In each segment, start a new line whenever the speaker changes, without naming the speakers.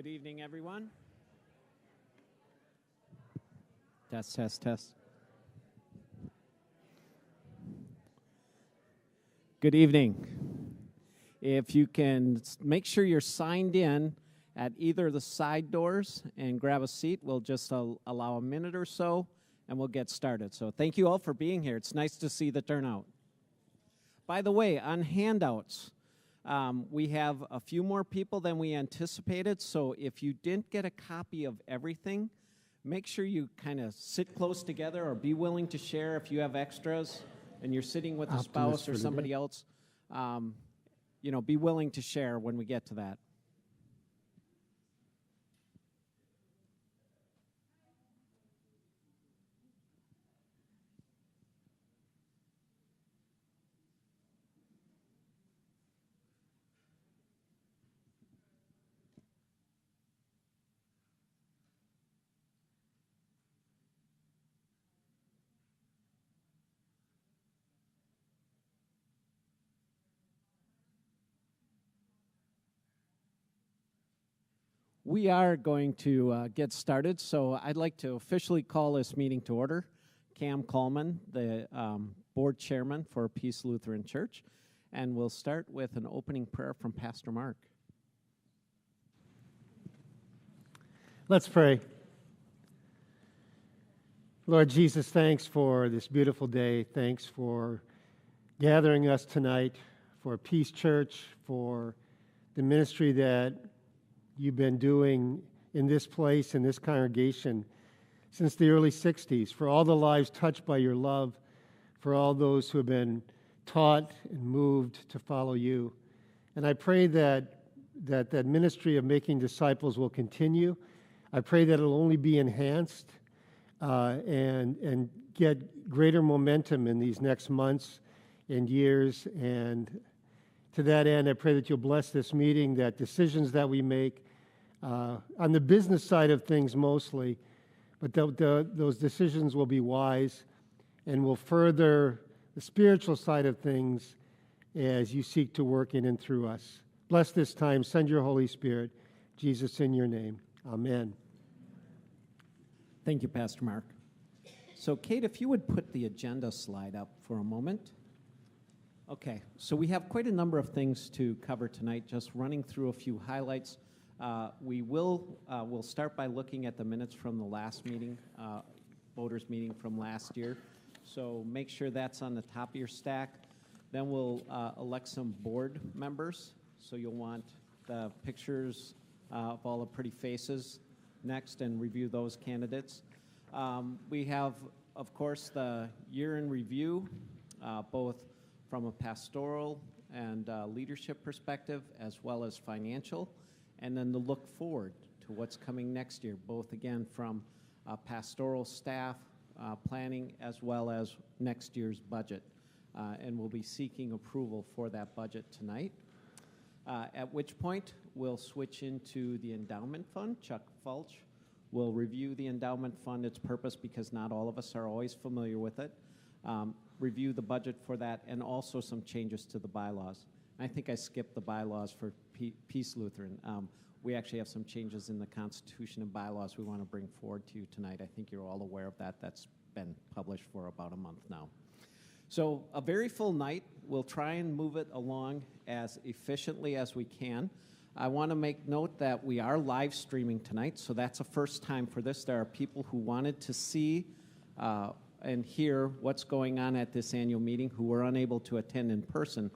Good evening, everyone. Test, test, test. Good evening. If you can make sure you're signed in at either of the side doors and grab a seat, we'll just allow a minute or so and we'll get started. So thank you all for being here. It's nice to see the turnout. By the way, on handouts, we have a few more people than we anticipated, so if you didn't get a copy of everything, make sure you kind of sit close together or be willing to share if you have extras and you're sitting with a spouse or somebody else. Be willing to share when we get to that. We are going to get started, so I'd like to officially call this meeting to order. Cam Coleman, the board chairman for Peace Lutheran Church, and we'll start with an opening prayer from Pastor Mark.
Let's pray. Lord Jesus, thanks for this beautiful day. Thanks for gathering us tonight, for Peace Church, for the ministry that you've been doing in this place, in this congregation, since the early 60s, for all the lives touched by your love, for all those who have been taught and moved to follow you. And I pray that ministry of making disciples will continue. I pray that it'll only be enhanced and get greater momentum in these next months and years. And to that end, I pray that you'll bless this meeting, that decisions that we make on the business side of things mostly, but those decisions will be wise and will further the spiritual side of things as you seek to work in and through us. Bless this time. Send your Holy Spirit. Jesus, in your name. Amen.
Thank you, Pastor Mark. So, Kate, if you would put the agenda slide up for a moment. Okay, so we have quite a number of things to cover tonight, just running through a few highlights. We'll start by looking at the minutes from the last meeting, voters meeting from last year. So make sure that's on the top of your stack. Then we'll elect some board members. So you'll want the pictures of all the pretty faces next and review those candidates. We have, of course, the year in review, both from a pastoral and leadership perspective as well as financial. And then the look forward to what's coming next year, both again from pastoral staff planning as well as next year's budget. And we'll be seeking approval for that budget tonight, at which point we'll switch into the Endowment Fund. Chuck Fulch will review the Endowment Fund, its purpose, because not all of us are always familiar with it, review the budget for that, and also some changes to the bylaws. I think I skipped the bylaws for Peace Lutheran. We actually have some changes in the Constitution and bylaws we want to bring forward to you tonight. I think you're all aware of that. That's been published for about a month now. So a very full night. We'll try and move it along as efficiently as we can. I want to make note that we are live streaming tonight, so that's a first time for this. There are people who wanted to see and hear what's going on at this annual meeting who were unable to attend in person.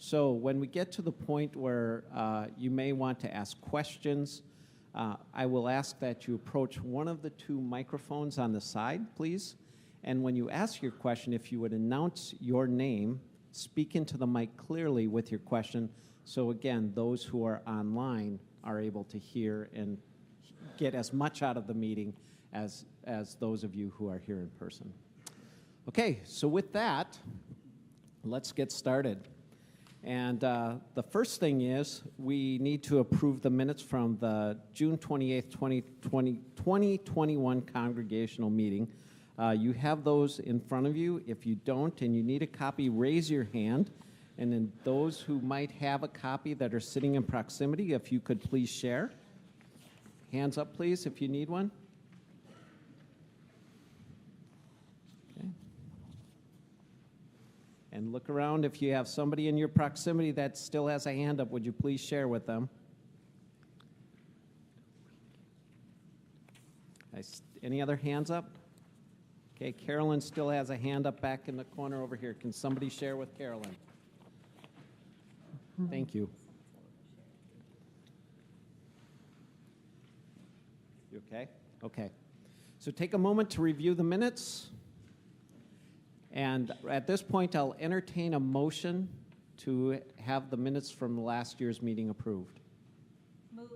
So when we get to the point where you may want to ask questions, I will ask that you approach one of the two microphones on the side, please. And when you ask your question, if you would announce your name, speak into the mic clearly with your question. So again, those who are online are able to hear and get as much out of the meeting as those of you who are here in person. Okay, so with that, let's get started. And the first thing is we need to approve the minutes from the June 28th, 2021 Congregational meeting. You have those in front of you. If you don't and you need a copy, raise your hand. And then those who might have a copy that are sitting in proximity, if you could please share. Hands up, please, if you need one. Okay. And look around. If you have somebody in your proximity that still has a hand up, would you please share with them? Any other hands up? Okay, Carolyn still has a hand up back in the corner over here. Can somebody share with Carolyn? Thank you. You okay? Okay. So take a moment to review the minutes. And at this point, I'll entertain a motion to have the minutes from last year's meeting approved.
Moved.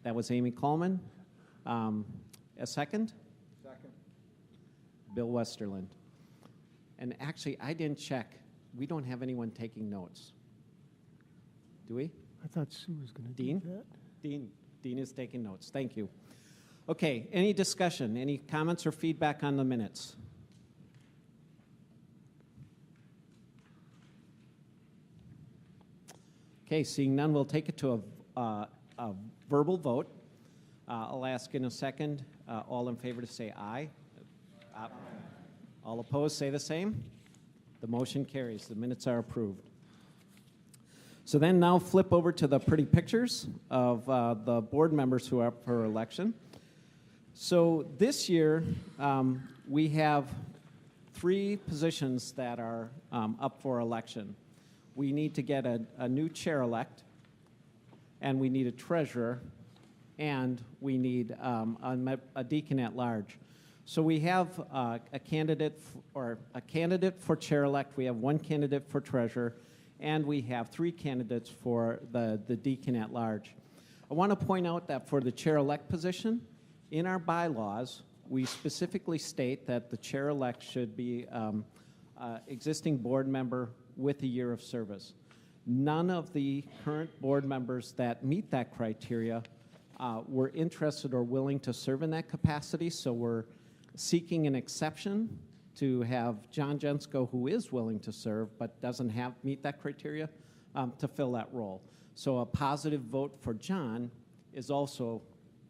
That was Amy Coleman. A second?
Second.
Bill Westerland. And actually, I didn't check. We don't have anyone taking notes. Do we?
I thought Sue was going to do
Dean?
that.
Dean is taking notes. Thank you. Okay, any discussion, any comments or feedback on the minutes? Okay, seeing none, we'll take it to a verbal vote. I'll ask in a second, all in favor to say aye. All opposed, say the same. The motion carries. The minutes are approved. So then now flip over to the pretty pictures of the board members who are up for election. So this year, we have 3 positions that are up for election. We need to get a new chair-elect, and we need a treasurer, and we need a deacon at large. So we have a candidate for chair-elect. We have 1 candidate for treasurer, and we have 3 candidates for the deacon at large. I want to point out that for the chair-elect position, in our bylaws, we specifically state that the chair-elect should be existing board member with a year of service. None of the current board members that meet that criteria were interested or willing to serve in that capacity, so we're seeking an exception to have John Jensko, who is willing to serve but doesn't meet that criteria, to fill that role. So a positive vote for John is also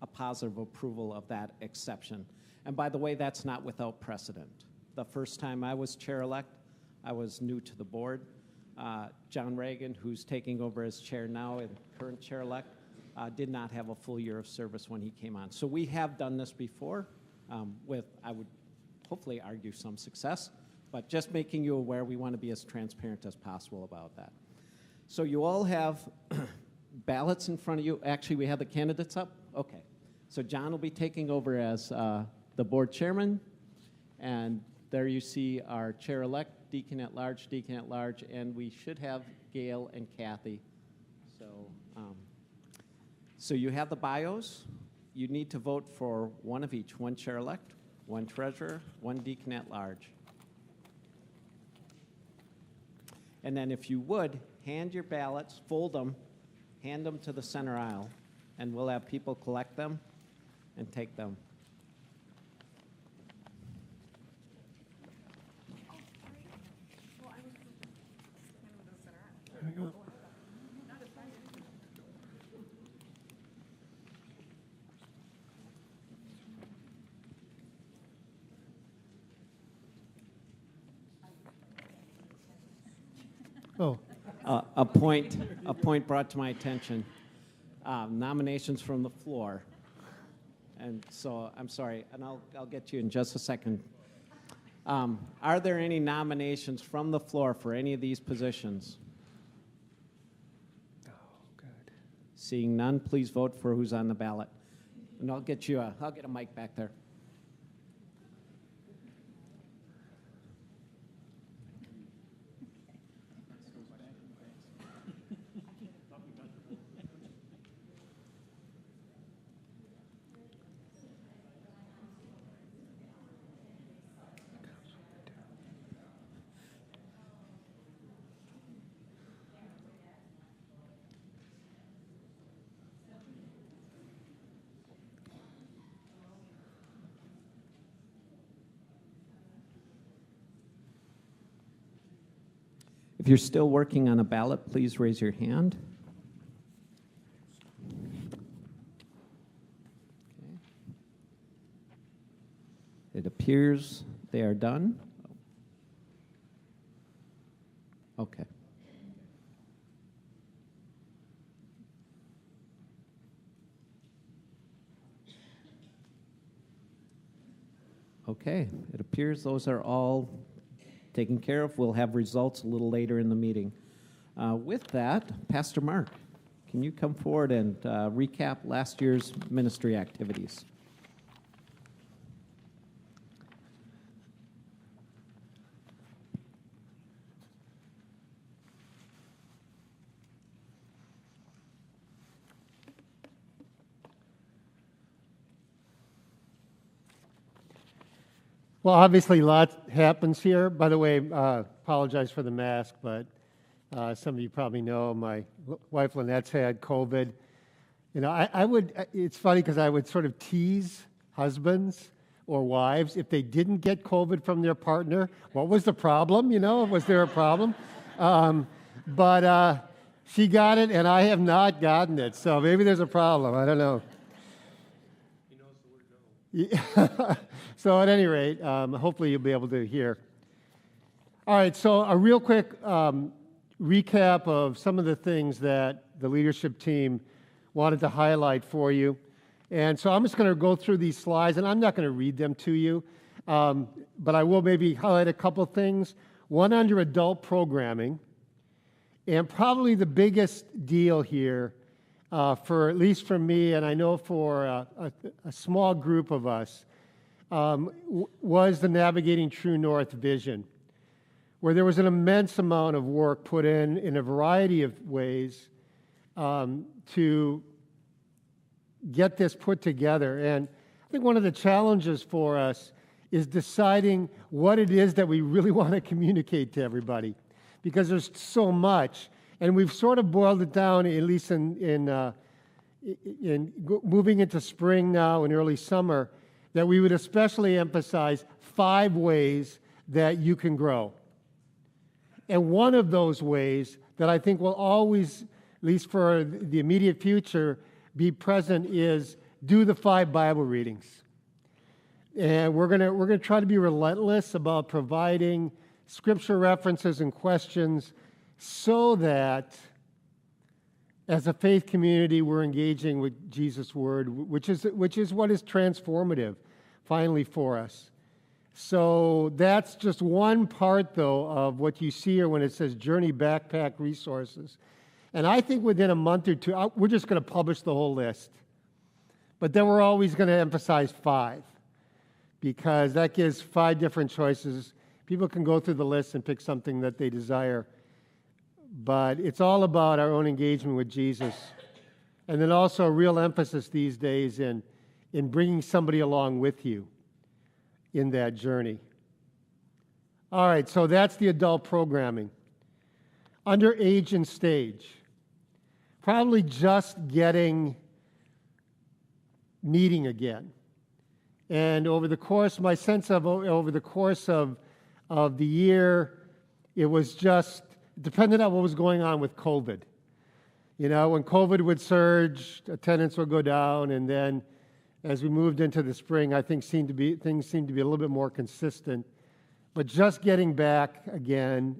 a positive approval of that exception. And by the way, that's not without precedent. The first time I was chair-elect, I was new to the board. John Reagan, who's taking over as chair now and current chair-elect, did not have a full year of service when he came on. So we have done this before with, I would hopefully argue, some success, but just making you aware, we want to be as transparent as possible about that. So you all have ballots in front of you. Actually, we have the candidates up? Okay. So John will be taking over as the board chairman, and there you see our chair-elect, deacon at large, and we should have Gail and Kathy. So you have the bios. You need to vote for one of each, 1 chair-elect, 1 treasurer, 1 deacon at large. And then if you would, hand your ballots, fold them, hand them to the center aisle, and we'll have people collect them and take them.
There we go. Oh,
A point brought to my attention. Nominations from the floor. And so, I'm sorry, and I'll get to you in just a second. Are there any nominations from the floor for any of these positions?
oh, good.
Seeing none, please vote for who's on the ballot. And I'll get a mic back there. If you're still working on a ballot, please raise your hand. appears they are done. Okay. Okay, it appears those are all taken care of. We'll have results a little later in the meeting. With that, Pastor Mark, can you come forward and recap last year's ministry activities?
Well, obviously, lots happens here. By the way, apologize for the mask, but some of you probably know my wife Lynette's had COVID. You know, I would. It's funny because I would sort of tease husbands or wives if they didn't get COVID from their partner. What was the problem? You know, was there a problem? But she got it, and I have not gotten it. So maybe there's a problem. I don't know. So at any rate, hopefully you'll be able to hear. All right, so a real quick recap of some of the things that the leadership team wanted to highlight for you. And so I'm just going to go through these slides, and I'm not going to read them to you, but I will maybe highlight a couple things. One under adult programming, and probably the biggest deal here, for at least for me, and I know for a small group of us, was the Navigating True North vision, where there was an immense amount of work put in a variety of ways to get this put together. And I think one of the challenges for us is deciding what it is that we really want to communicate to everybody, because there's so much. And we've sort of boiled it down, at least in moving into spring now and early summer, that we would especially emphasize 5 ways that you can grow. And one of those ways that I think will always, at least for the immediate future, be present is do the 5 Bible readings. And we're gonna try to be relentless about providing scripture references and questions so that as a faith community we're engaging with Jesus' word, which is what is transformative finally for us. So that's just one part, though, of what you see here when it says Journey Backpack Resources. And I think within a month or two, we're just going to publish the whole list. But then we're always going to emphasize 5, because that gives 5 different choices. People can go through the list and pick something that they desire. But it's all about our own engagement with Jesus. And then also a real emphasis these days in bringing somebody along with you in that journey. All right, so that's the adult programming. Under age and stage, probably just getting meeting again. And over the course, my sense of over the course of the year, it was just depended on what was going on with COVID. You know, when COVID would surge, attendance would go down, and then as we moved into the spring, I think things seemed to be a little bit more consistent. But just getting back again,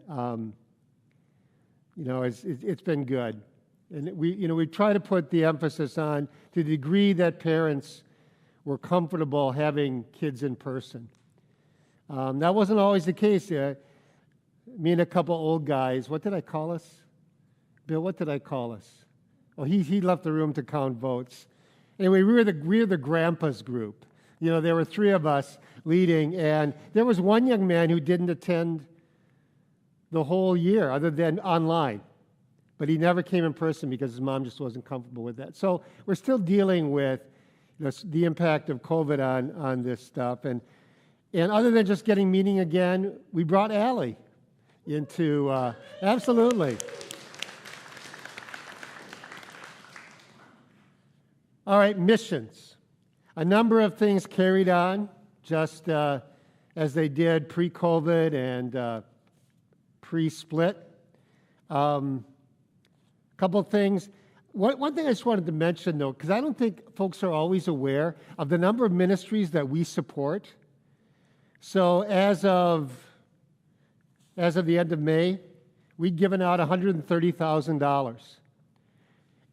you know, it's been good. And we try to put the emphasis on to the degree that parents were comfortable having kids in person. That wasn't always the case. Me and a couple old guys, what did I call us? Bill, what did I call us? Oh, he left the room to count votes. Anyway, we were the grandpa's group. You know, there were 3 of us leading, and there was one young man who didn't attend the whole year other than online. But he never came in person because his mom just wasn't comfortable with that. So we're still dealing with the impact of COVID on this stuff. And other than just getting meeting again, we brought Allie into, absolutely. All right, missions. A number of things carried on just as they did pre-COVID and pre-split. Couple of things. One thing I just wanted to mention, though, because I don't think folks are always aware of the number of ministries that we support. So as of the end of May, we'd given out $130,000.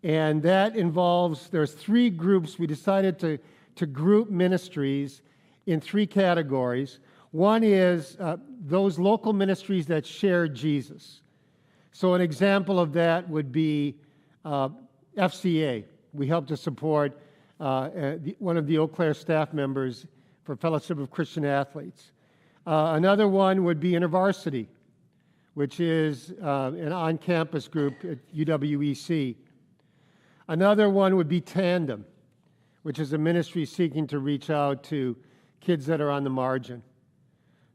And that involves, there's 3 groups. We decided to group ministries in 3 categories. One is those local ministries that share Jesus. So an example of that would be FCA. We help to support one of the Eau Claire staff members for Fellowship of Christian Athletes. Another one would be InterVarsity, which is an on-campus group at UWEC. Another one would be Tandem, which is a ministry seeking to reach out to kids that are on the margin.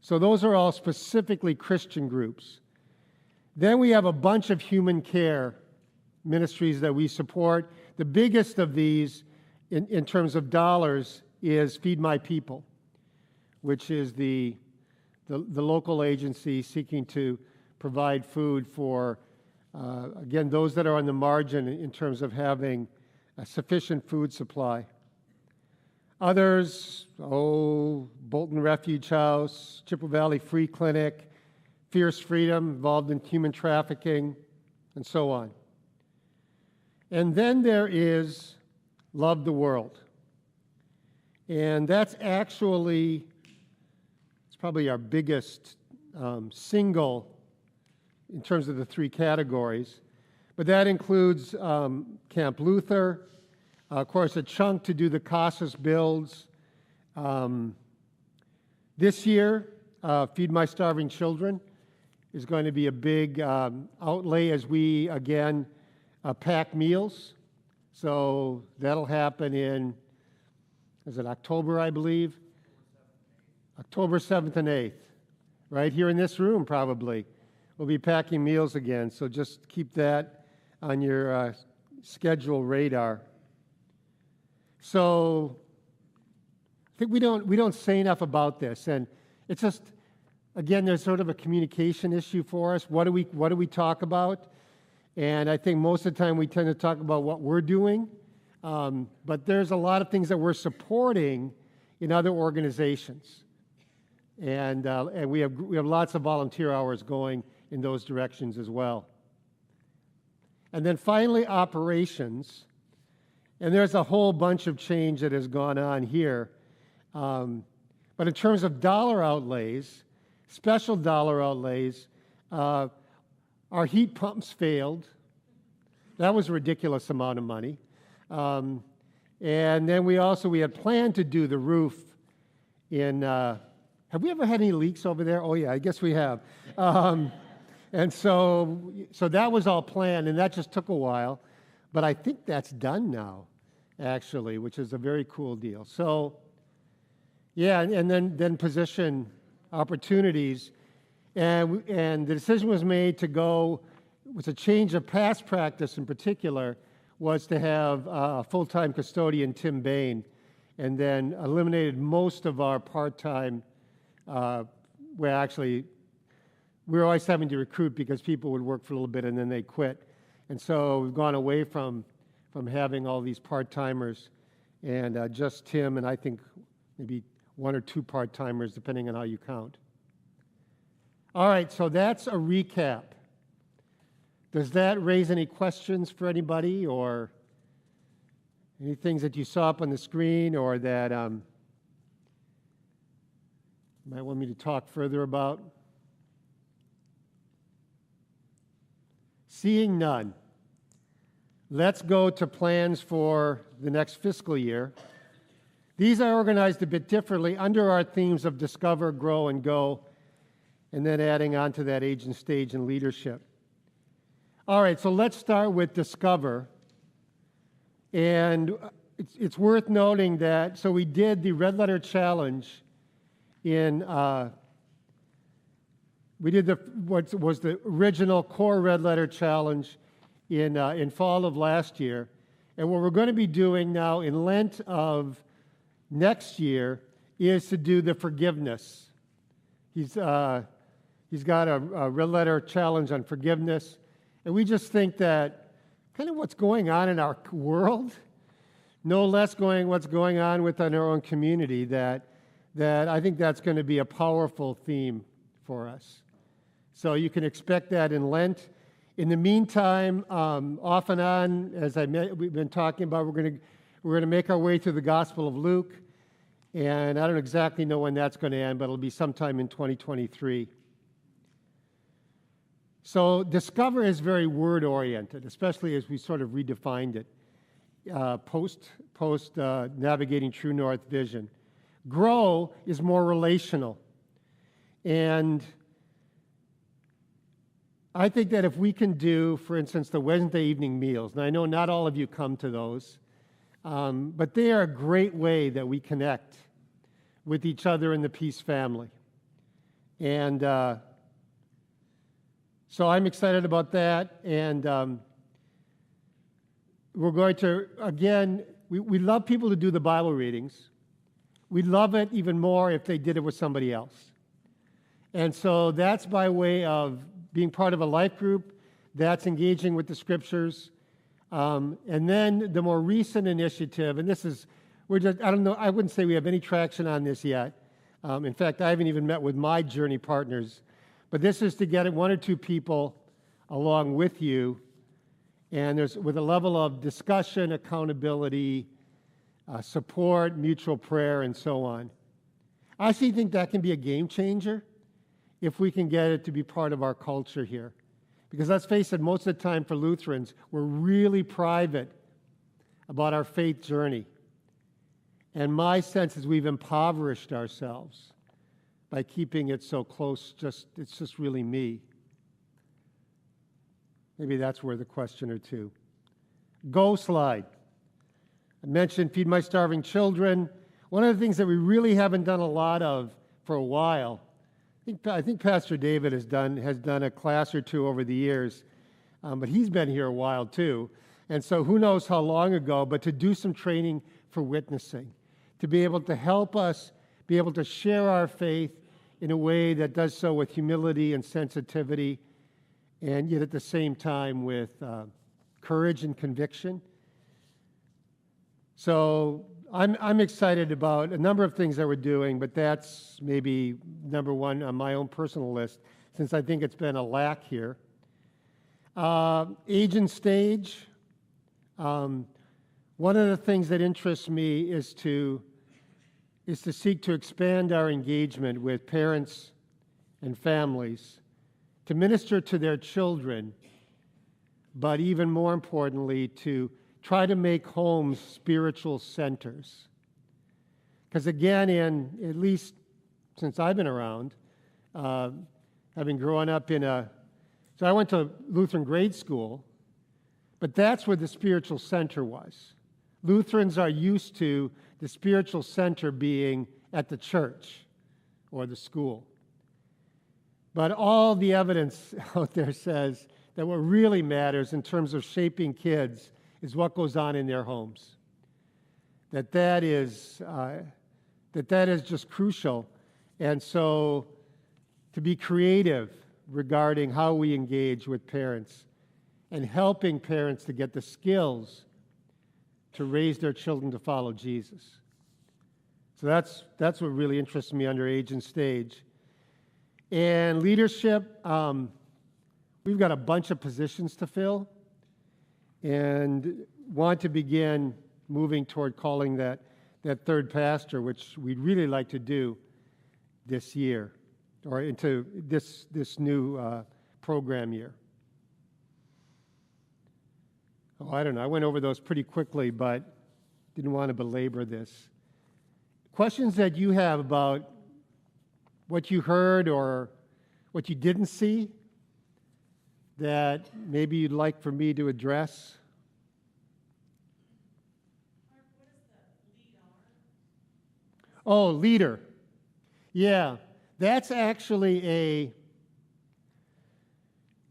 So those are all specifically Christian groups. Then we have a bunch of human care ministries that we support. The biggest of these, in terms of dollars, is Feed My People, which is the local agency seeking to provide food for, again, those that are on the margin in terms of having a sufficient food supply. Others, Bolton Refuge House, Chippewa Valley Free Clinic, Fierce Freedom, involved in human trafficking, and so on. And then there is Love the World. And that's actually, it's probably our biggest single in terms of the 3 categories. But that includes Camp Luther, of course, a chunk to do the CASAS builds. This year, Feed My Starving Children is going to be a big outlay as we, again, pack meals. So that'll happen in, is it October, I believe? October 7th and 8th, right here in this room, probably. We'll be packing meals again, so just keep that on your schedule radar. So I think we don't say enough about this, and it's just, again, there's sort of a communication issue for us. What do we talk about? And I think most of the time we tend to talk about what we're doing, but there's a lot of things that we're supporting in other organizations, and we have lots of volunteer hours going in those directions as well. And then finally, operations. And there's a whole bunch of change that has gone on here. But in terms of dollar outlays, special dollar outlays, our heat pumps failed. That was a ridiculous amount of money. And then we had planned to do the roof in, have we ever had any leaks over there? Oh yeah, I guess we have. And so that was all planned, and that just took a while. But I think that's done now, actually, which is a very cool deal. So, yeah, and then position opportunities. And the decision was made to go, with a change of past practice in particular, was to have a full-time custodian, Tim Bain, and then eliminated most of our part-time, we were always having to recruit because people would work for a little bit and then they quit. And so we've gone away from having all these part-timers, and just Tim and I think maybe 1 or 2 part-timers, depending on how you count. All right, so that's a recap. Does that raise any questions for anybody, or any things that you saw up on the screen, or that you might want me to talk further about? Seeing none, let's go to plans for the next fiscal year. These are organized a bit differently under our themes of discover, grow, and go, and then adding on to that age and stage and leadership. All right, so let's start with discover. And it's worth noting that, so we did the Red Letter Challenge in, we did what was the original core Red Letter Challenge in fall of last year. And what we're going to be doing now in Lent of next year is to do the forgiveness. He's got a Red Letter Challenge on forgiveness. And we just think that kind of what's going on in our world, no less what's going on within our own community, that that I think that's going to be a powerful theme for us. So you can expect that in Lent. In the meantime, off and on, as we've been talking about, we're going to make our way through the Gospel of Luke, and I don't exactly know when that's going to end, but it'll be sometime in 2023. So discover is very word-oriented, especially as we sort of redefined it, post navigating True North vision. Grow is more relational, and I think that if we can do, for instance, the Wednesday evening meals, and I know not all of you come to those, but they are a great way that we connect with each other in the Peace family. And so I'm excited about that, and we're going to, again, we love people to do the Bible readings. We'd love it even more if they did it with somebody else. And so that's by way of being part of a life group, that's engaging with the scriptures. And then the more recent initiative, and this is, I don't know, I wouldn't say we have any traction on this yet. In fact, I haven't even met with my journey partners. But this is to get one or two people along with you, and there's with a level of discussion, accountability, support, mutual prayer, and so on. I actually think that can be a game changer if we can get it to be part of our culture here. Because let's face it, most of the time for Lutherans, we're really private about our faith journey. And my sense is we've impoverished ourselves by keeping it so close, it's just really me. Maybe that's worth a question or two. Go slide. I mentioned Feed My Starving Children. One of the things that we really haven't done a lot of for a while, I think Pastor David has done a class or two over the years, but he's been here a while too. And so who knows how long ago, but to do some training for witnessing, to be able to help us be able to share our faith in a way that does so with humility and sensitivity, and yet at the same time with courage and conviction. So I'm excited about a number of things that we're doing, but that's maybe number one on my own personal list, since I think it's been a lack here. Age and stage. One of the things that interests me is to seek to expand our engagement with parents and families, to minister to their children, but even more importantly, to try to make homes spiritual centers. Because again, at least since I've been around, having grown up so I went to Lutheran grade school, but that's where the spiritual center was. Lutherans are used to the spiritual center being at the church or the school. But all the evidence out there says that what really matters in terms of shaping kids is what goes on in their homes. That is just crucial. And so to be creative regarding how we engage with parents and helping parents to get the skills to raise their children to follow Jesus. So that's what really interests me under age and stage. And leadership, we've got a bunch of positions to fill and want to begin moving toward calling that third pastor, which we'd really like to do this year or into this new program year. Oh, I don't know. I went over those pretty quickly, but didn't want to belabor this. Questions that you have about what you heard or what you didn't see that maybe you'd like for me to address?
Mark, what is the LEADR?
Oh, leader. Yeah, that's actually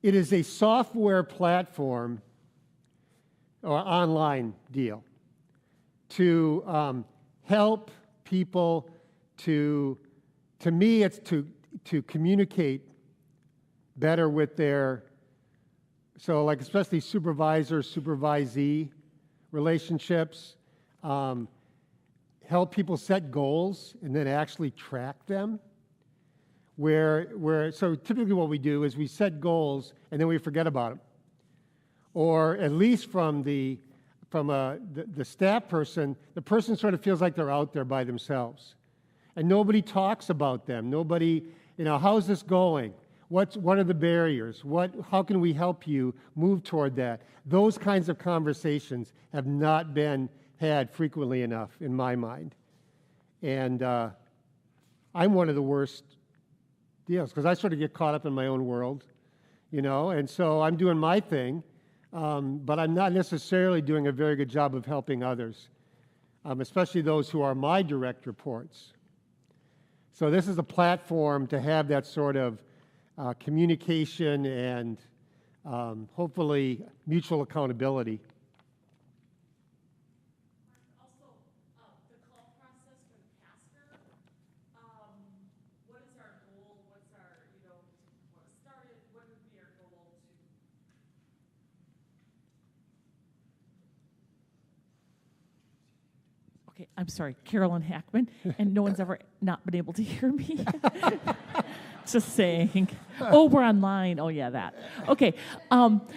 it is a software platform or online deal to help people to me, it's to communicate better with their, so like especially supervisor-supervisee relationships, help people set goals and then actually track them. So typically what we do is we set goals and then we forget about them. Or at least from the staff person, the person sort of feels like they're out there by themselves. And nobody talks about them. Nobody, how's this going? What are the barriers? How can we help you move toward that? Those kinds of conversations have not been had frequently enough in my mind. And I'm one of the worst deals because I sort of get caught up in my own world, and so I'm doing my thing, but I'm not necessarily doing a very good job of helping others, especially those who are my direct reports. So this is a platform to have that sort of communication and hopefully mutual accountability.
Also, the call process for the pastor, what is our goal? What's our, what started, what would be our goal to? Okay, I'm sorry, Carolyn Hackman, and no one's ever not been able to hear me. Just saying. Oh, we're online. Oh, yeah, that. Okay.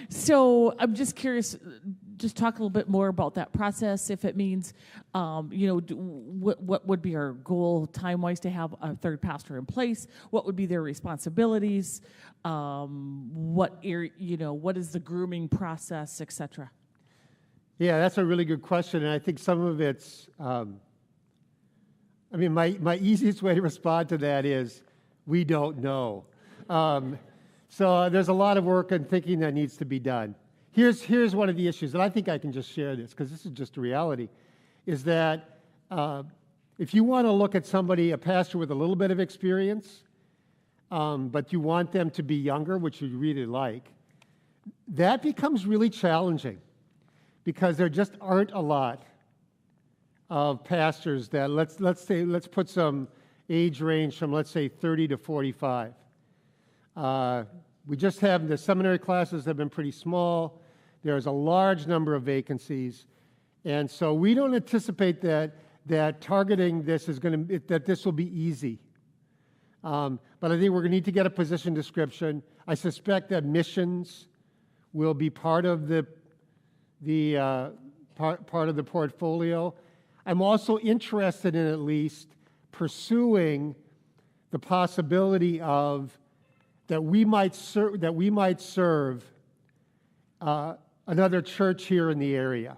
So I'm just curious, just talk a little bit more about that process, if it means, what would be our goal time-wise to have a third pastor in place? What would be their responsibilities? What is the grooming process, et cetera?
Yeah, that's a really good question, and I think some of it's, my easiest way to respond to that is, we don't know. So there's a lot of work and thinking that needs to be done. Here's one of the issues, and I think I can just share this because this is just a reality, is that if you want to look at somebody, a pastor with a little bit of experience, but you want them to be younger, which you really like, that becomes really challenging because there just aren't a lot of pastors that, let's put some age range from, let's say, 30 to 45. We just have, the seminary classes have been pretty small. There's a large number of vacancies. And so we don't anticipate that targeting this that this will be easy. But I think we're going to need to get a position description. I suspect that missions will be part of the part of the portfolio. I'm also interested in at least pursuing the possibility of that we might serve another church here in the area,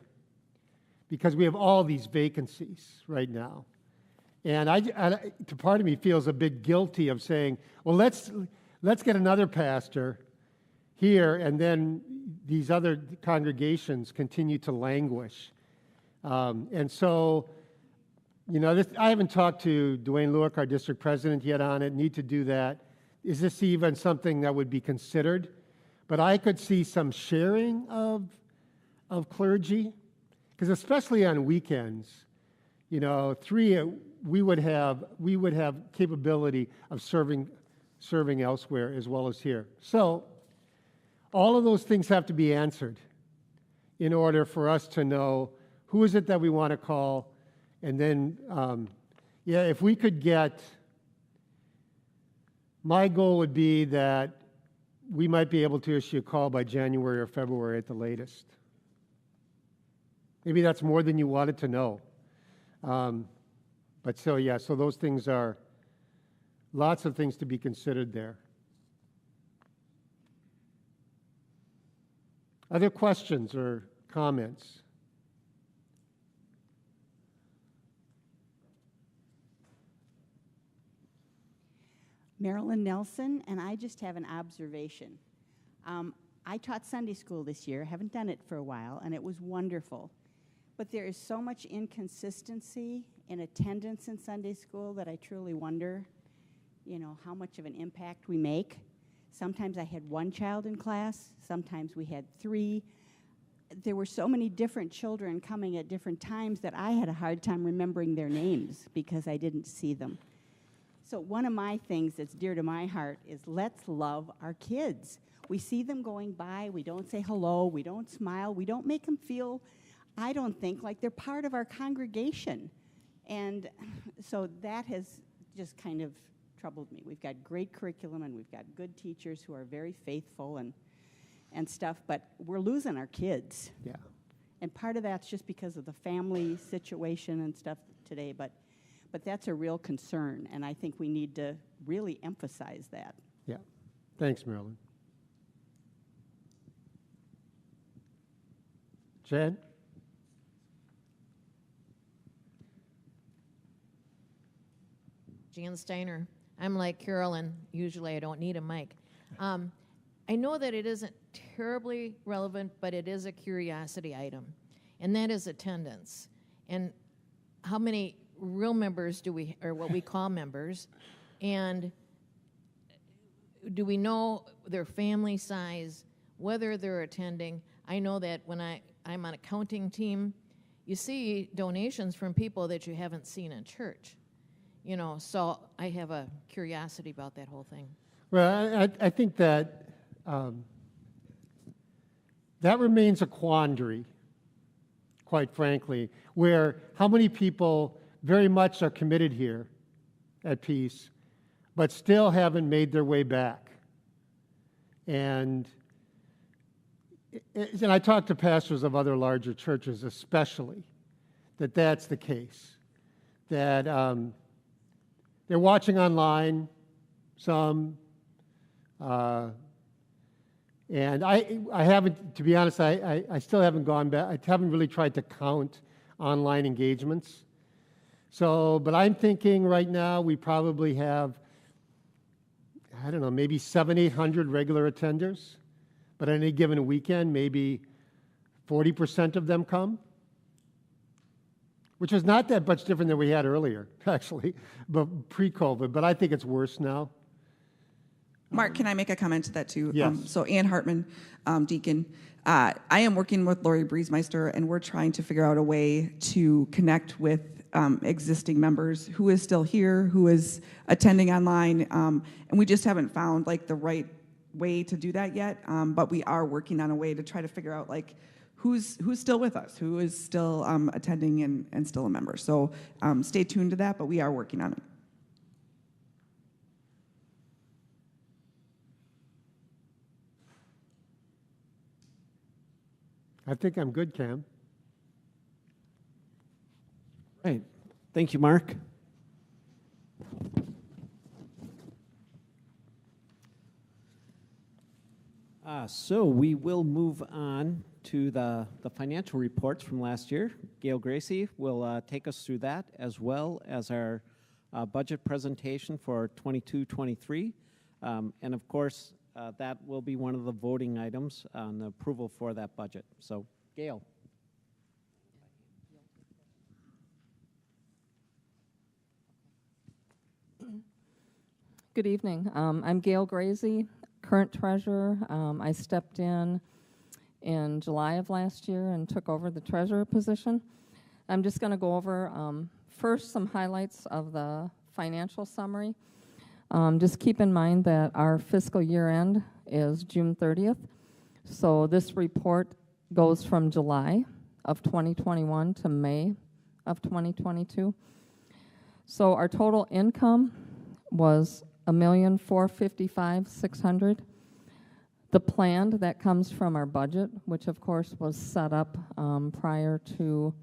because we have all these vacancies right now, and part of me feels a bit guilty of saying, well, let's get another pastor here, and then these other congregations continue to languish, and so. I haven't talked to Dwayne Lewick, our district president, yet on it. Need to do that. Is this even something that would be considered? But I could see some sharing of clergy, because especially on weekends, we would have capability of serving elsewhere as well as here. So all of those things have to be answered in order for us to know who is it that we want to call. And then, if we could my goal would be that we might be able to issue a call by January or February at the latest. Maybe that's more than you wanted to know. So those things are lots of things to be considered there. Other questions or comments?
Marilyn Nelson, and I just have an observation. I taught Sunday school this year, haven't done it for a while, and it was wonderful. But there is so much inconsistency in attendance in Sunday school that I truly wonder, how much of an impact we make. Sometimes I had one child in class, sometimes we had 3. There were so many different children coming at different times that I had a hard time remembering their names because I didn't see them. So one of my things that's dear to my heart is let's love our kids. We see them going by, we don't say hello, we don't smile, we don't make them feel, I don't think, like they're part of our congregation. And so that has just kind of troubled me. We've got great curriculum and we've got good teachers who are very faithful and stuff, but we're losing our kids.
Yeah.
And part of that's just because of the family situation and stuff today, but that's a real concern, and I think we need to really emphasize that.
Yeah. Thanks, Marilyn. Jen?
Jan Steiner. I'm like Carolyn. Usually I don't need a mic. I know that it isn't terribly relevant, but it is a curiosity item, and that is attendance. And how many real members do we, or what we call members, and do we know their family size, whether they're attending? I know that when I'm on a counting team, you see donations from people that you haven't seen in church. You know, so I have a curiosity about that whole thing.
Well, I think that that remains a quandary, quite frankly, where how many people very much are committed here at Peace, but still haven't made their way back. And I talk to pastors of other larger churches especially, that's the case, that they're watching online, some, and I haven't, to be honest, I still haven't gone back. I haven't really tried to count online engagements. So, but I'm thinking right now we probably have, I don't know, maybe 700-800 regular attenders. But on any given weekend, maybe 40% of them come, which is not that much different than we had earlier, actually, but pre-COVID. But I think it's worse now.
Mark, can I make a comment to that too?
Yes.
So Ann Hartman, deacon, I am working with Lori Briesmeister, and we're trying to figure out a way to connect with existing members who is still here, who is attending online, and we just haven't found like the right way to do that yet. But we are working on a way to try to figure out like who's still with us, who is still attending and still a member. So stay tuned to that, but we are working on it.
I think I'm good, Cam.
Right. Thank you, Mark. So we will move on to the financial reports from last year. Gail Gracie will take us through that, as well as our budget presentation for 22-23. And of course, that will be one of the voting items on the approval for that budget. So, Gail.
Good evening. I'm Gail Gracie, current treasurer. I stepped in July of last year and took over the treasurer position. I'm just going to go over first some highlights of the financial summary. Just keep in mind that our fiscal year end is June 30th. So this report goes from July of 2021 to May of 2022. So our total income was $1,455,600. The planned, that comes from our budget, which of course was set up prior to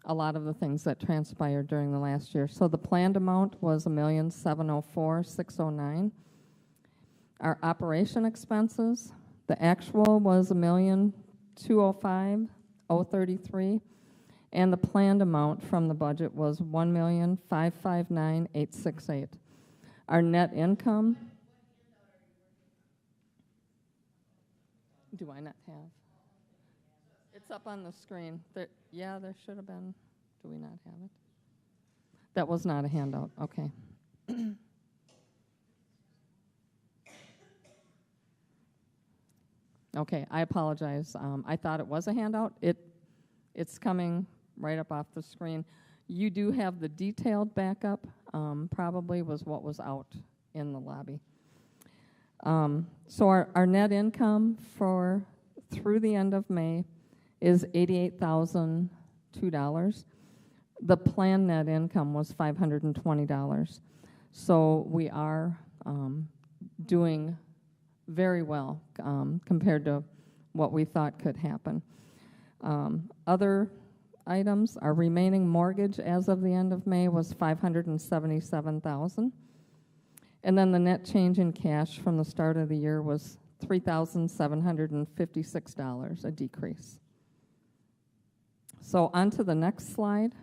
a lot of the things that transpired during the last year. So the planned amount was $1,704,609. Our operation expenses, the actual was $1,205,033, and the planned amount from the budget was $1,559,868. Our net income. Do I not have? It's up on the screen. There should have been. Do we not have it? That was not a handout. Okay. Okay, I apologize. I thought it was a handout. It's coming right up off the screen. You do have the detailed backup. Probably was what was out in the lobby. So our net income through the end of May is $88,002. The planned net income was $520. So we are doing very well compared to what we thought could happen. Other items, our remaining mortgage as of the end of May was $577,000. And then the net change in cash from the start of the year was $3,756, a decrease. So on to the next slide.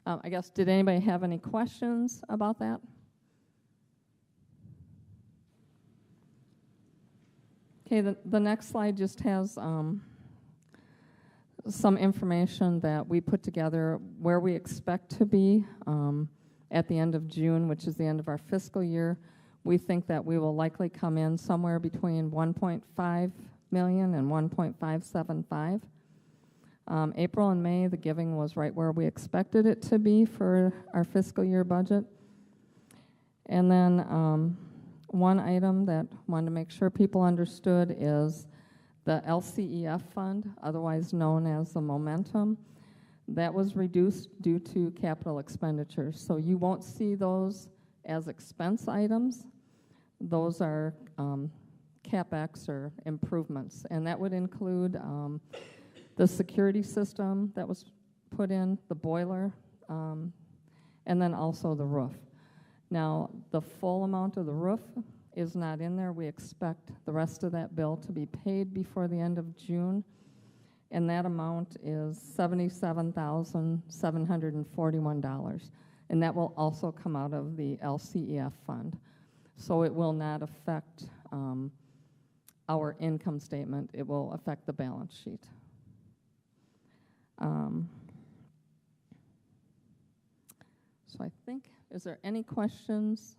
I guess, did anybody have any questions about that? Okay, the next slide just has some information that we put together where we expect to be at the end of June, which is the end of our fiscal year. We think that we will likely come in somewhere between 1.5 million and 1.575. April and May, the giving was right where we expected it to be for our fiscal year budget. And then one item that I wanted to make sure people understood is the LCEF fund, otherwise known as the Momentum. That was reduced due to capital expenditures. So you won't see those as expense items. Those are CapEx or improvements. And that would include the security system that was put in, the boiler, and then also the roof. Now, the full amount of the roof is not in there. We expect the rest of that bill to be paid before the end of June, and that amount is $77,741, and that will also come out of the LCEF fund. So it will not affect our income statement. It will affect the balance sheet. So I think, is there any questions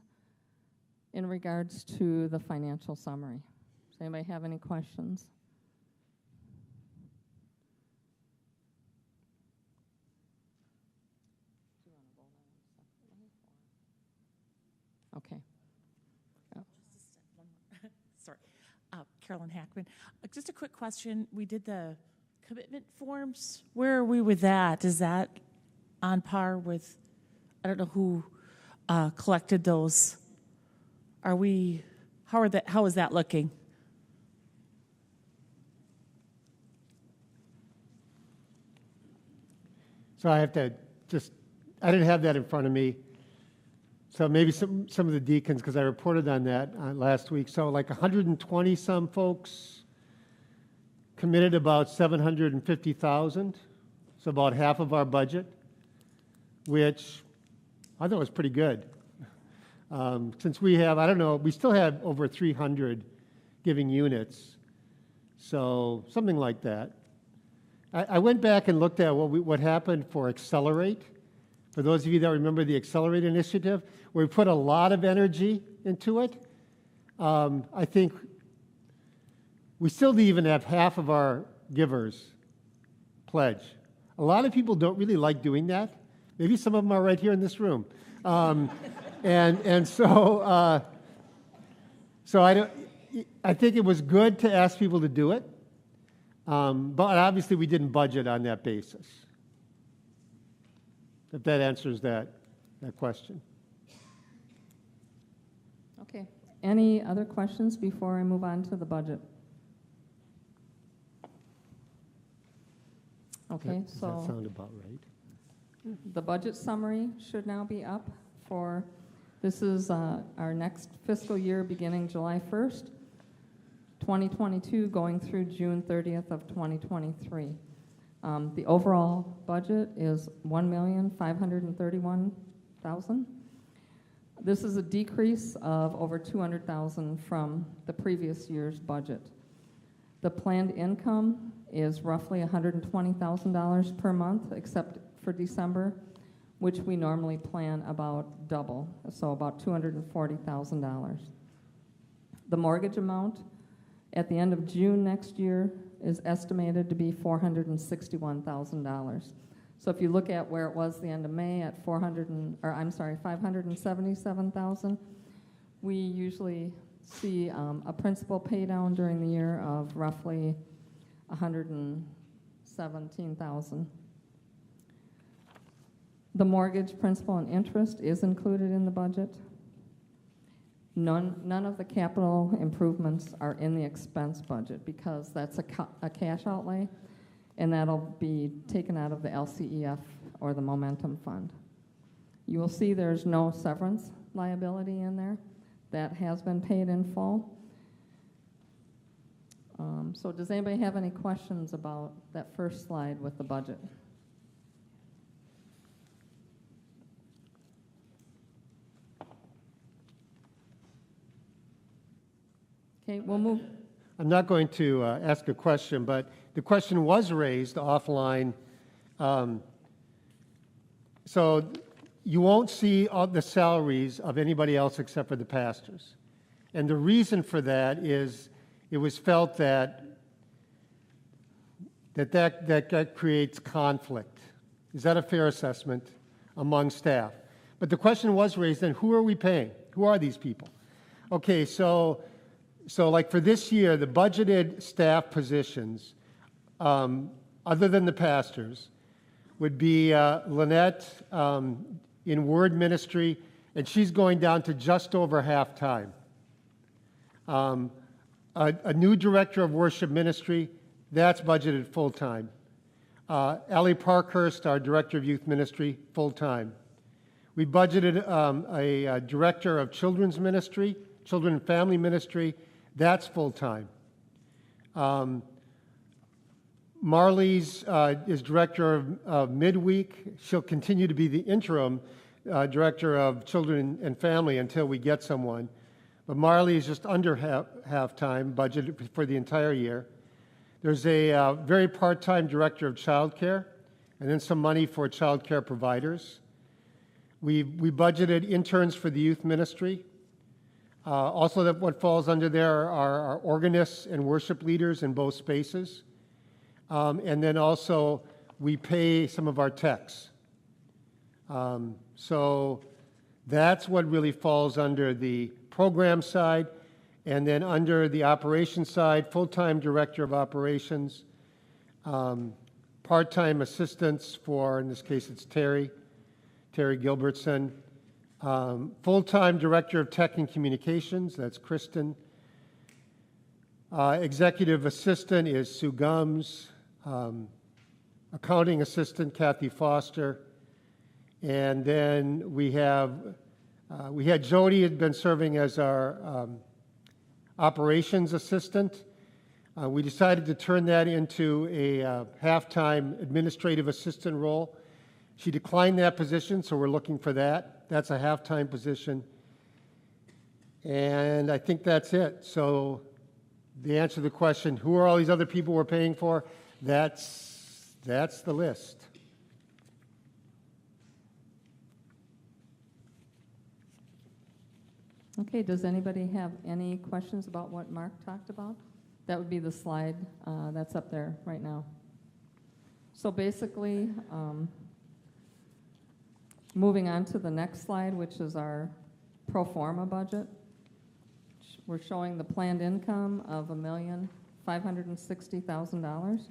in regards to the financial summary? Does anybody have any questions? Okay.
Sorry. Carolyn Hackman. Just a quick question. We did the commitment forms. Where are we with that? Is that on par with, I don't know who collected those. How is that looking?
So I have to I didn't have that in front of me. So maybe some of the deacons, because I reported on that last week. So like 120 some folks committed about 750,000. So about half of our budget, which I thought was pretty good. Since we have, I don't know, we still have over 300 giving units. So something like that. I went back and looked at what happened for Accelerate. For those of you that remember the Accelerate initiative, where we put a lot of energy into it, I think we still even have half of our givers pledge. A lot of people don't really like doing that. Maybe some of them are right here in this room. So I think it was good to ask people to do it, but obviously we didn't budget on that basis. If that answers that question.
Okay. Any other questions before I move on to the budget? Okay,
Does that sound about right?
The budget summary should now be up for, this is our next fiscal year beginning July 1st, 2022, going through June 30th of 2023. The overall budget is $1,531,000. This is a decrease of over $200,000 from the previous year's budget. The planned income is roughly $120,000 per month, except for December, which we normally plan about double, so about $240,000. The mortgage amount at the end of June next year is estimated to be $461,000. So if you look at where it was the end of May at $577,000, we usually see a principal pay down during the year of roughly $117,000. The mortgage principal and interest is included in the budget. None of the capital improvements are in the expense budget because that's a cash outlay, and that'll be taken out of the LCEF or the Momentum Fund. You will see there's no severance liability in there. That has been paid in full. So does anybody have any questions about that first slide with the budget? Okay, we'll move.
I'm not going to ask a question, but the question was raised offline. So you won't see all the salaries of anybody else except for the pastors. And the reason for that is it was felt that creates conflict. Is that a fair assessment among staff? But the question was raised, then who are we paying? Who are these people? Okay, so like for this year, the budgeted staff positions, other than the pastors, would be Lynette in Word Ministry, and she's going down to just over half-time. A new director of worship ministry, that's budgeted full-time. Allie Parkhurst, our director of youth ministry, full-time. We budgeted a director of children's ministry, children and family ministry, that's full-time. Marley's is director of midweek. She'll continue to be the interim director of children and family until we get someone. But Marley is just under half-time budgeted for the entire year. There's a very part-time director of childcare, and then some money for childcare providers. We budgeted interns for the youth ministry. Also, that what falls under there are our organists and worship leaders in both spaces. And then also, we pay some of our techs. So that's what really falls under the program side. And then under the operations side, full-time director of operations, part-time assistants for, in this case, it's Terry Gilbertson. Full-time director of tech and communications, that's Kristen. Executive assistant is Sue Gums. Accounting assistant, Kathy Foster. And then we had Jody had been serving as our operations assistant. We decided to turn that into a half-time administrative assistant role. She declined that position, so we're looking for that. That's a half-time position. And I think that's it. So the answer to the question, who are all these other people we're paying for? That's the list.
Okay, does anybody have any questions about what Mark talked about? That would be the slide that's up there right now. So basically, moving on to the next slide, which is our pro forma budget. We're showing the planned income of $1,560,000,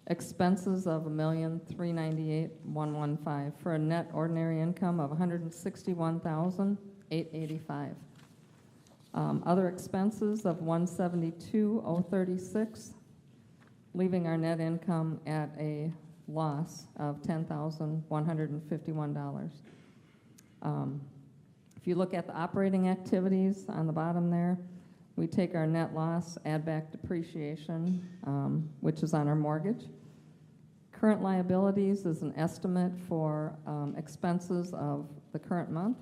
expenses of $1,398,115 for a net ordinary income of $161,885. Other expenses of $172,036, leaving our net income at a loss of $10,151. If you look at the operating activities on the bottom there, we take our net loss, add back depreciation, which is on our mortgage. Current liabilities is an estimate for expenses of the current month,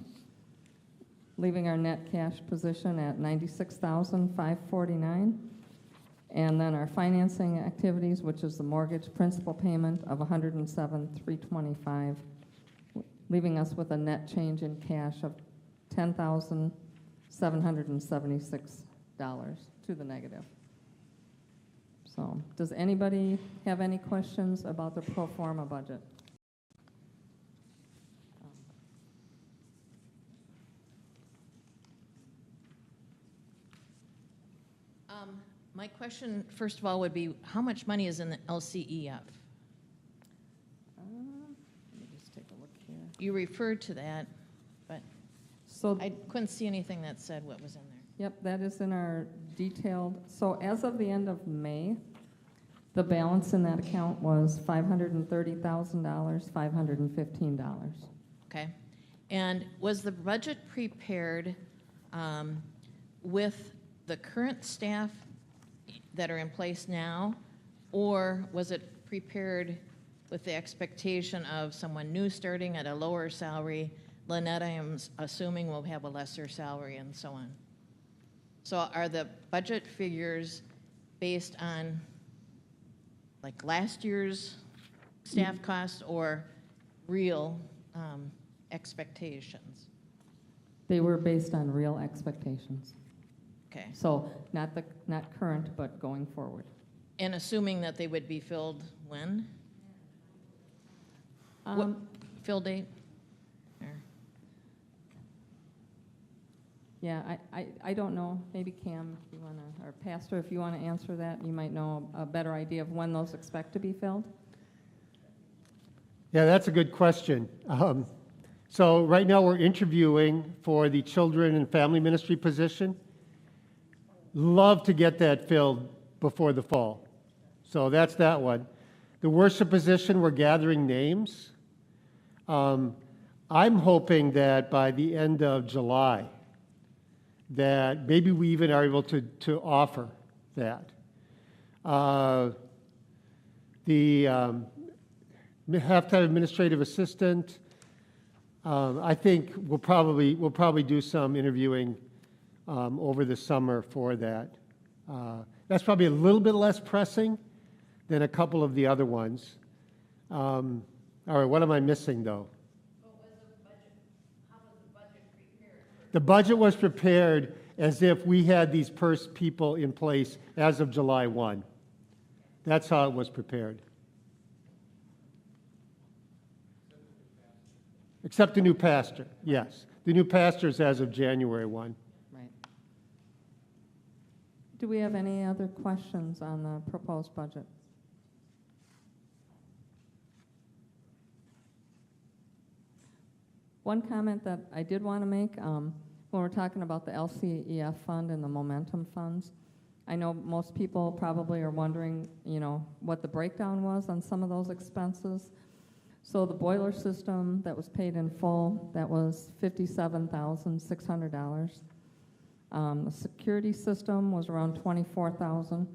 leaving our net cash position at $96,549. And then our financing activities, which is the mortgage principal payment of $107,325, leaving us with a net change in cash of $10,776 to the negative. So, does anybody have any questions about the pro forma budget?
My question, first of all, would be how much money is in the LCEF?
Let me just take a look here.
you referred to that, but
So,
I couldn't see anything that said what was in there.
yep, that is in our detailed, so as of the end of May, the balance in that account was $530,000, $515.
Okay. And was the budget prepared with the current staff that are in place now, or was it prepared with the expectation of someone new starting at a lower salary? Lynette, I am assuming, will have a lesser salary and so on. So are the budget figures based on like last year's staff costs or real expectations?
They were based on real expectations.
Okay.
So not current, but going forward.
And assuming that they would be filled when? What fill date? Or-
Yeah, I don't know. Maybe Cam, if you want to, or Pastor, if you want to answer that, you might know a better idea of when those expect to be filled.
Yeah, that's a good question. So right now we're interviewing for the children and family ministry position. Love to get that filled before the fall. So that's that one. The worship position, we're gathering names. I'm hoping that by the end of July, that maybe we even are able to offer that. The halftime administrative assistant, I think we'll probably do some interviewing over the summer for that. That's probably a little bit less pressing than a couple of the other ones. All right, what am I missing though? The budget was prepared as if we had these people in place as of July 1. That's how it was prepared. Except the new pastor, yes. The new pastor is as of January 1.
Right. Do we have any other questions on the proposed budget? One comment that I did want to make, when we're talking about the LCEF fund and the momentum funds, I know most people probably are wondering, what the breakdown was on some of those expenses. So the boiler system that was paid in full, that was $57,600. The security system was around $24,000.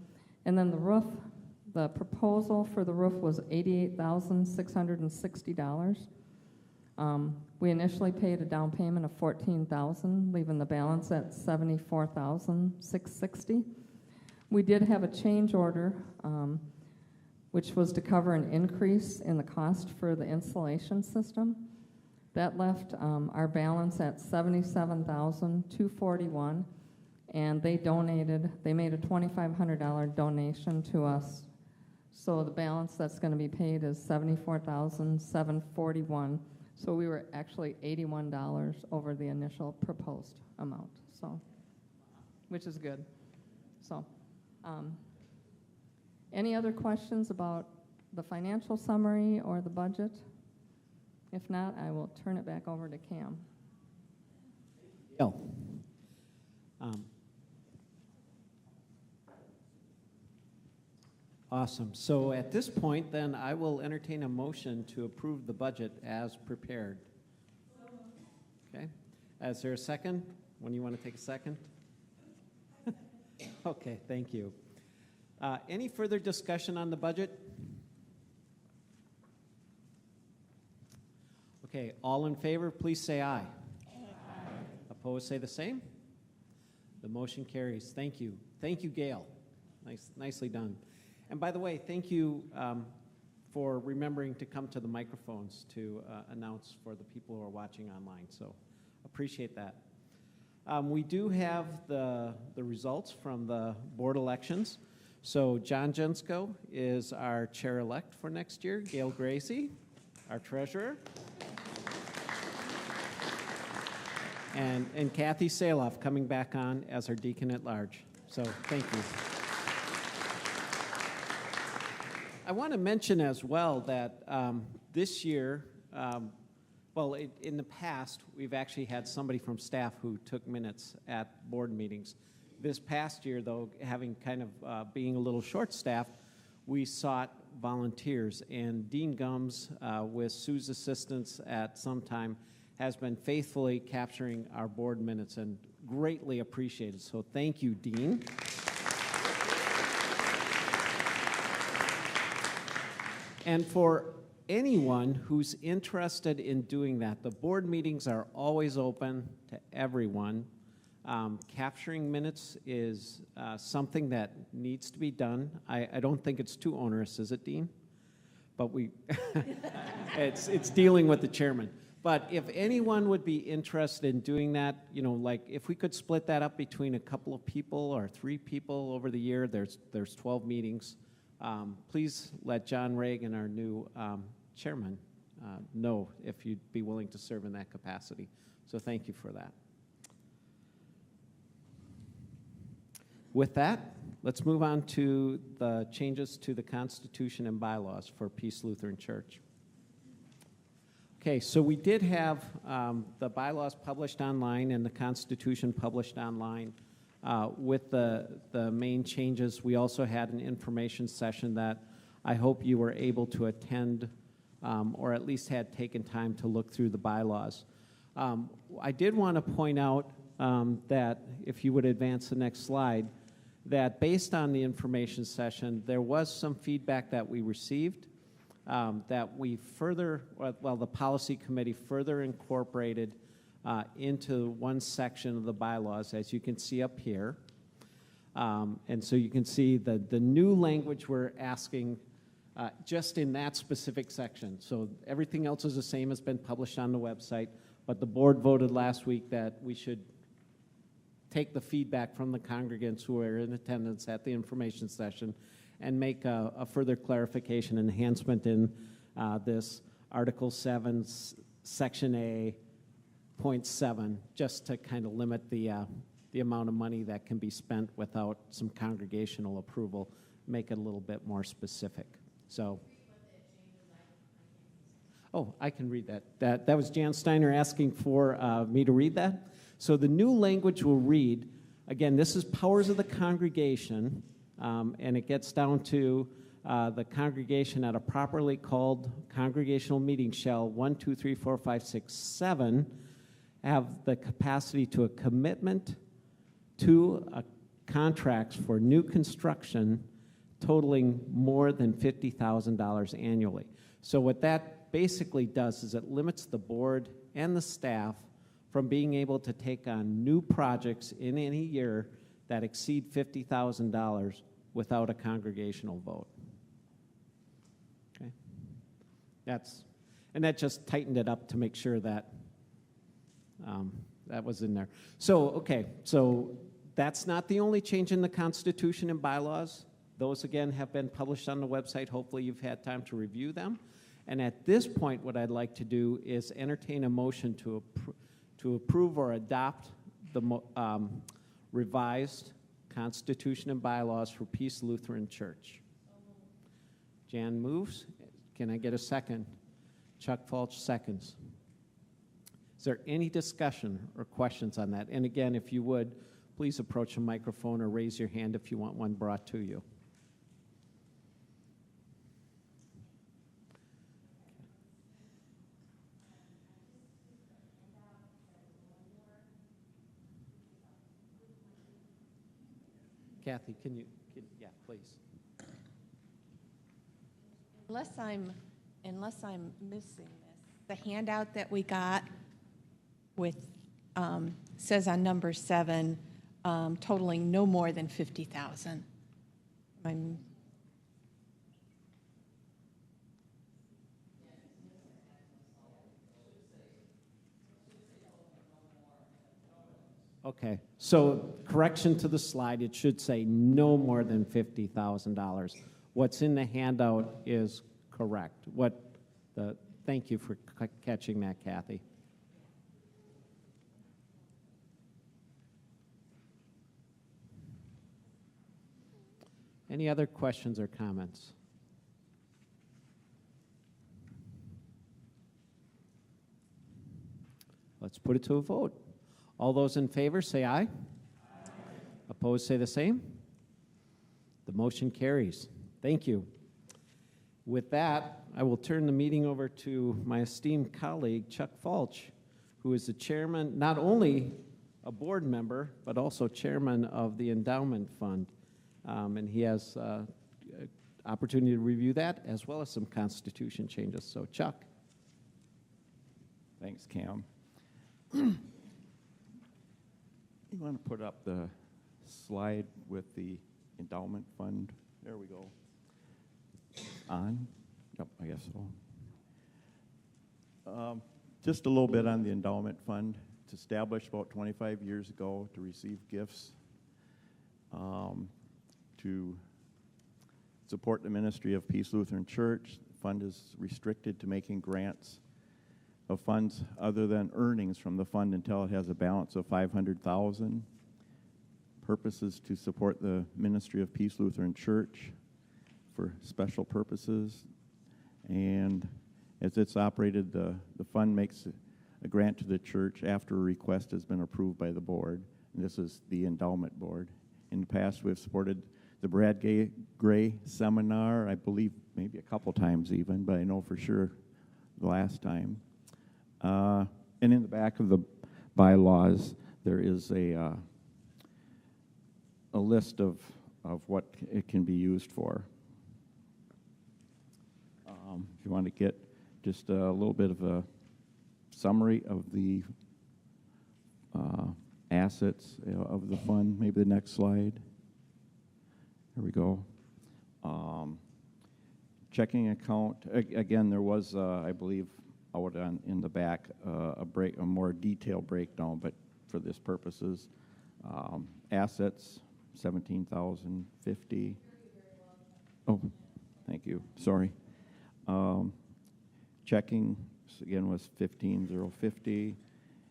And then the roof, the proposal for the roof was $88,660. We initially paid a down payment of $14,000, leaving the balance at $74,660. We did have a change order, which was to cover an increase in the cost for the insulation system. That left our balance at $77,241, and they made a $2,500 donation to us. So the balance that's going to be paid is $74,741. So we were actually $81 over the initial proposed amount, so, which is good. So, any other questions about the financial summary or the budget? If not, I will turn it back over to Cam.
Gail. Awesome. So at this point, then, I will entertain a motion to approve the budget as prepared. Okay. Is there a second? When you want to take a second? Okay, thank you. Any further discussion on the budget? Okay, all in favor, please say aye. Aye. Opposed, say the same. The motion carries. Thank you. Thank you, Gail. Nicely done. And by the way, thank you for remembering to come to the microphones to announce for the people who are watching online. So appreciate that. We do have the results from the board elections. So John Jensko is our chair-elect for next year. Gail Gracie, our treasurer. And Kathy Saloff coming back on as our deacon at large. So thank you. I want to mention as well that this year Well, in the past, we've actually had somebody from staff who took minutes at board meetings. This past year, though, having kind of being a little short-staffed, we sought volunteers, and Dean Gums, with Sue's assistance at some time, has been faithfully capturing our board minutes and greatly appreciated. So thank you, Dean. And for anyone who's interested in doing that, the board meetings are always open to everyone. Capturing minutes is something that needs to be done. I don't think it's too onerous, is it, Dean? But it's dealing with the chairman. But if anyone would be interested in doing that, you know, like if we could split that up between a couple of people or 3 people over the year, there's 12 meetings. Please let John Reagan, our new chairman, know if you'd be willing to serve in that capacity. So thank you for that. With that, let's move on to the changes to the Constitution and bylaws for Peace Lutheran Church. Okay, so we did have the bylaws published online and the Constitution published online. With the main changes, we also had an information session that I hope you were able to attend or at least had taken time to look through the bylaws. I did want to point out that, if you would advance the next slide, that based on the information session, there was some feedback that we received that we further, well, the policy committee further incorporated into one section of the bylaws, as you can see up here. And so you can see the new language we're asking just in that specific section. So everything else is the same as been published on the website, but the board voted last week that we should take the feedback from the congregants who are in attendance at the information session and make a further clarification enhancement in this Article 7, Section A, Point 7, just to kind of limit the amount of money that can be spent without some congregational approval, make it a little bit more specific. So, oh, I can read that. That was Jan Steiner asking for me to read that. So the new language will read, again, this is powers of the congregation, and it gets down to the congregation at a properly called congregational meeting shall 1, 2, 3, 4, 5, 6, 7 have the capacity to a commitment to contracts for new construction totaling more than $50,000 annually. So what that basically does is it limits the board and the staff from being able to take on new projects in any year that exceed $50,000 without a congregational vote. Okay, and that just tightened it up to make sure that that was in there. So, okay, so that's not the only change in the Constitution and bylaws. Those, again, have been published on the website. Hopefully you've had time to review them. And at this point, what I'd like to do is entertain a motion to approve or adopt the revised Constitution and bylaws for Peace Lutheran Church. Jan moves. Can I get a second? Chuck Falch seconds. Is there any discussion or questions on that? And again, if you would, please approach a microphone or raise your hand if you want one brought to you. Kathy, yeah, please.
Unless I'm missing this, the handout that we got with says on number 7, totaling no more than 50,000.
Okay, so correction to the slide, it should say no more than $50,000. What's in the handout is correct. Thank you for catching that, Kathy. Any other questions or comments? Let's put it to a vote. All those in favor, say aye. Opposed, say the same. The motion carries. Thank you. With that, I will turn the meeting over to my esteemed colleague, Chuck Falch, who is the chairman, not only a board member, but also chairman of the Endowment Fund. And he has opportunity to review that, as well as some constitution changes. So, Chuck.
Thanks, Cam. You want to put up the slide with the Endowment Fund? There we go. On? Yep, I guess so. Just a little bit on the Endowment Fund. It's established about 25 years ago to receive gifts, to support the ministry of Peace Lutheran Church. The fund is restricted to making grants of funds other than earnings from the fund until it has a balance of $500,000. Purposes to support the ministry of Peace Lutheran Church for special purposes. And as it's operated, the fund makes a grant to the church after a request has been approved by the board. And this is the Endowment Board. In the past, we've supported the Brad Gray Seminar, I believe maybe a couple times even, but I know for sure the last time. And in the back of the bylaws, there is a list of what it can be used for. If you want to get just a little bit of a summary of the assets of the fund, maybe the next slide. There we go. Checking account, again, there was, I believe, out in the back, a more detailed breakdown, but for this purposes, assets, $17,050. Oh, thank you. Sorry. Checking, again, was $15,050.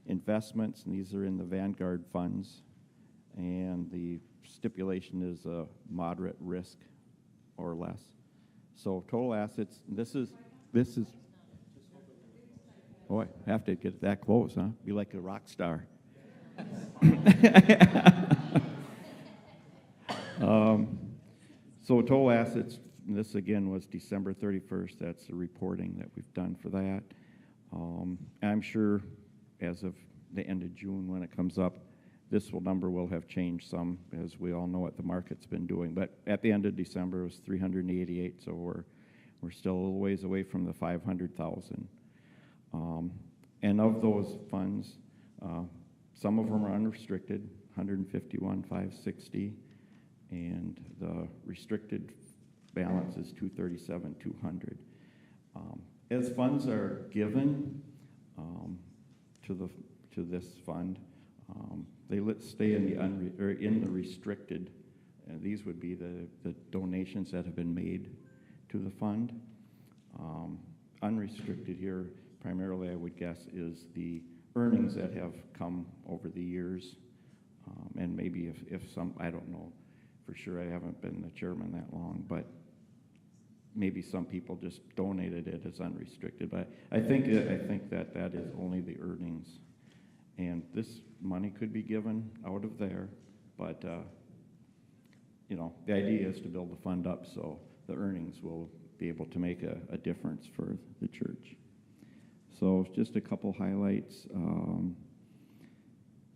Investments, and these are in the Vanguard funds, and the stipulation is a moderate risk or less. So total assets, this is. Oh, I have to get that close, huh? Be like a rock star. So total assets, this again was December 31st. That's the reporting that we've done for that. I'm sure as of the end of June when it comes up, this number will have changed some, as we all know what the market's been doing. But at the end of December, it was 388, so we're still a little ways away from the 500,000. And of those funds, some of them are unrestricted, 151,560, and the restricted balance is 237,200. As funds are given to this fund, they stay in the restricted. These would be the donations that have been made to the fund. Unrestricted here, primarily, I would guess, is the earnings that have come over the years, and maybe if some, I don't know for sure. I haven't been the chairman that long, but maybe some people just donated it as unrestricted. But I think that is only the earnings, and this money could be given out of there. But the idea is to build the fund up so the earnings will be able to make a difference for the church. So just a couple highlights.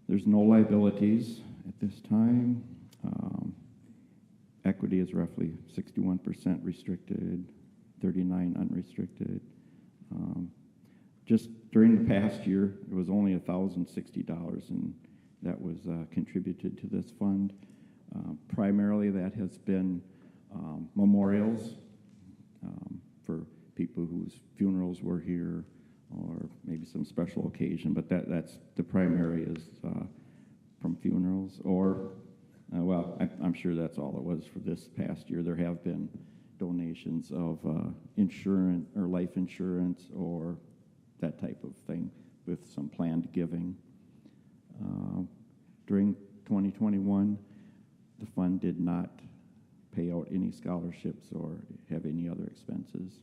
There's no liabilities at this time. Equity is roughly 61% restricted, 39% unrestricted. Just during the past year, it was only $1,060, and that was contributed to this fund. Primarily, that has been memorials for people whose funerals were here, or maybe some special occasion, but that's the primary is from funerals, or I'm sure that's all it was for this past year. There have been donations of insurance or life insurance or that type of thing with some planned giving. During 2021, the fund did not pay out any scholarships or have any other expenses.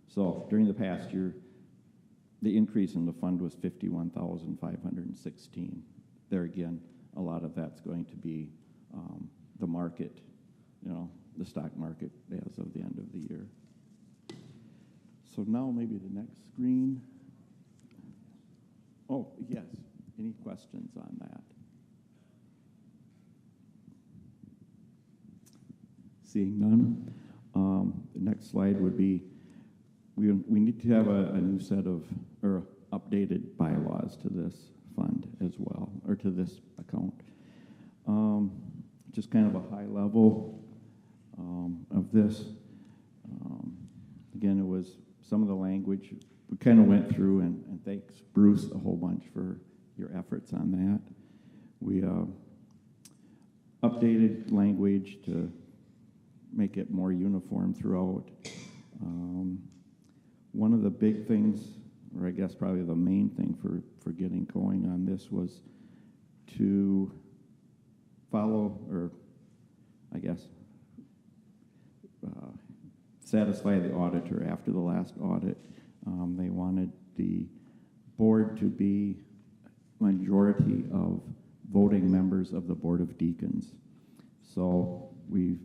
So during the past year, the increase in the fund was 51,516. There again, a lot of that's going to be the market, the stock market as of the end of the year. So now maybe the next screen. Oh, yes. Any questions on that? Seeing none. The next slide would be, we need to have a new set of, or updated bylaws to this fund as well, or to this account. Just kind of a high level of this. Again, it was some of the language we kind of went through, and thanks Bruce a whole bunch for your efforts on that. We updated language to make it more uniform throughout. One of the big things, or I guess probably the main thing for getting going on this, was to follow, or I guess satisfy the auditor after the last audit. They wanted the board to be majority of voting members of the Board of Deacons. So we've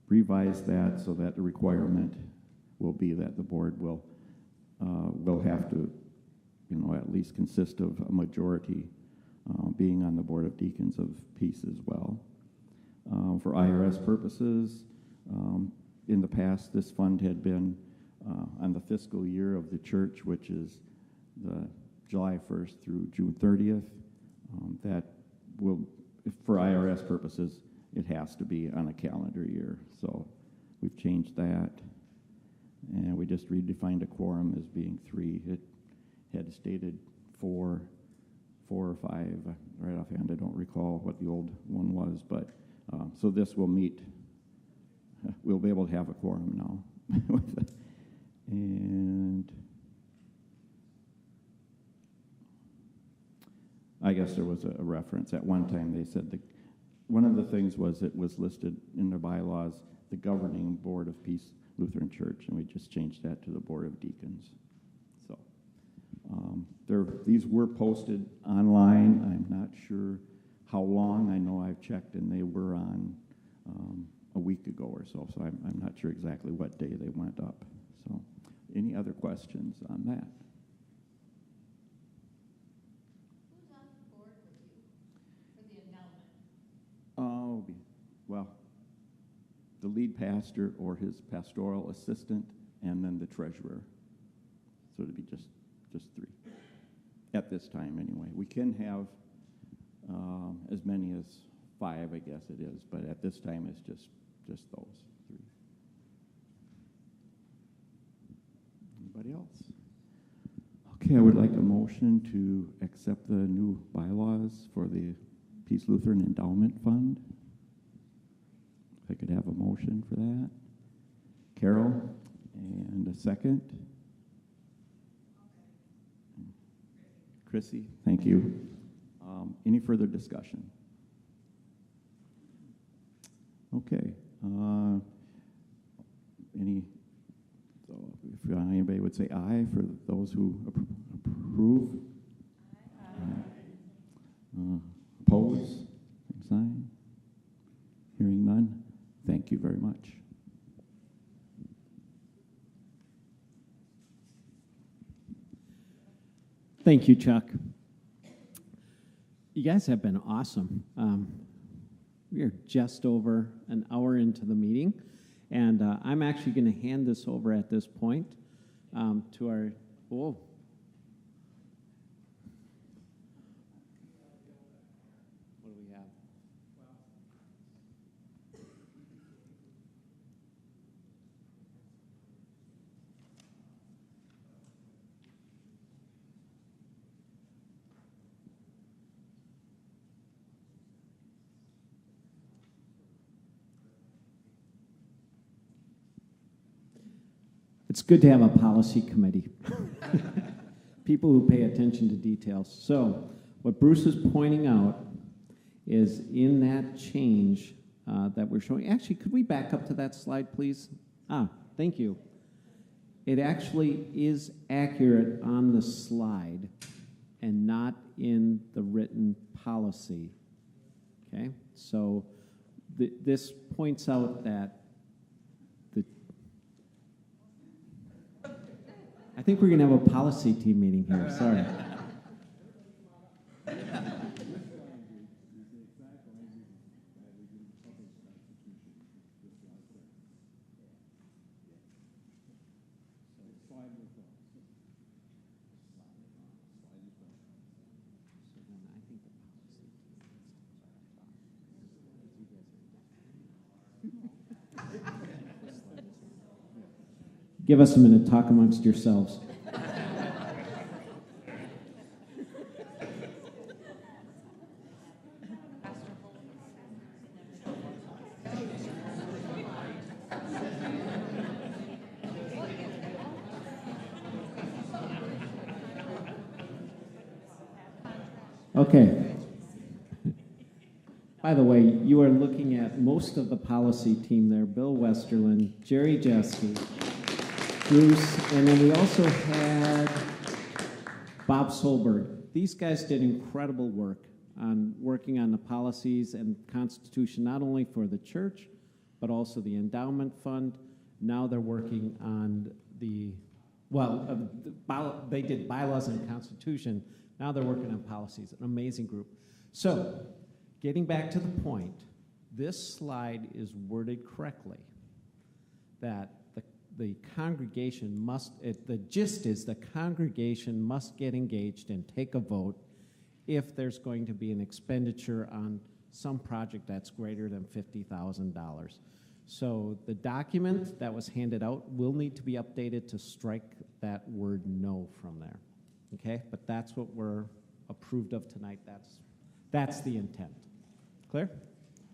revised that so that the requirement will be that the board will have to, at least consist of a majority being on the Board of Deacons of Peace as well. For IRS purposes, in the past, this fund had been on the fiscal year of the church, which is the July 1st through June 30th. That will, for IRS purposes, it has to be on a calendar year. So we've changed that. And we just redefined a quorum as being 3. It had stated 4 or 5. Right offhand, I don't recall what the old one was. But so this will meet. We'll be able to have a quorum now. And I guess there was a reference. At one time they said one of the things was it was listed in the bylaws, the governing board of Peace Lutheran Church, and we just changed that to the Board of Deacons. So these were posted online. I'm not sure how long. I know I've checked, and they were on a week ago or so, so I'm not sure exactly what day they went up. So any other questions on that?
Who's on the board with you for the endowment?
Oh, well, the lead pastor or his pastoral assistant, and then the treasurer. So it'd be just 3 at this time anyway. We can have as many as 5, I guess it is, but at this time it's just those 3. Anybody else? Okay, I would like a motion to accept the new bylaws for the Peace Lutheran Endowment Fund. If I could have a motion for that. Carol, and a second. Chrissy, thank you. Any further discussion? Okay. So if anybody would say aye for those who approve. Aye. Oppose? Same sign. Hearing none. Thank you very much.
Thank you, Chuck. You guys have been awesome. We are just over an hour into the meeting, and I'm actually going to hand this over at this point to our, what do we have? It's good to have a policy committee. People who pay attention to details. So what Bruce is pointing out is in that change that we're showing. Actually, could we back up to that slide, please? Thank you. it actually is accurate on the slide and not in the written policy. Okay, so this points out that I think we're going to have a policy team meeting here. Sorry. Give us a minute, talk amongst yourselves. Okay. By the way, you are looking at most of the policy team there. Bill Westerland, Jerry Jeske, Bruce, and then we also had Bob Solberg. These guys did incredible work on working on the policies and Constitution, not only for the church, but also the Endowment Fund. Now they're working on they did bylaws and Constitution. Now they're working on policies. An amazing group. So, getting back to the point, this slide is worded correctly, that the congregation must, the gist is the congregation must get engaged and take a vote if there's going to be an expenditure on some project that's greater than $50,000. So the document that was handed out will need to be updated to strike that word no from there. Okay, but that's what we're approved of tonight. That's the intent. Clear?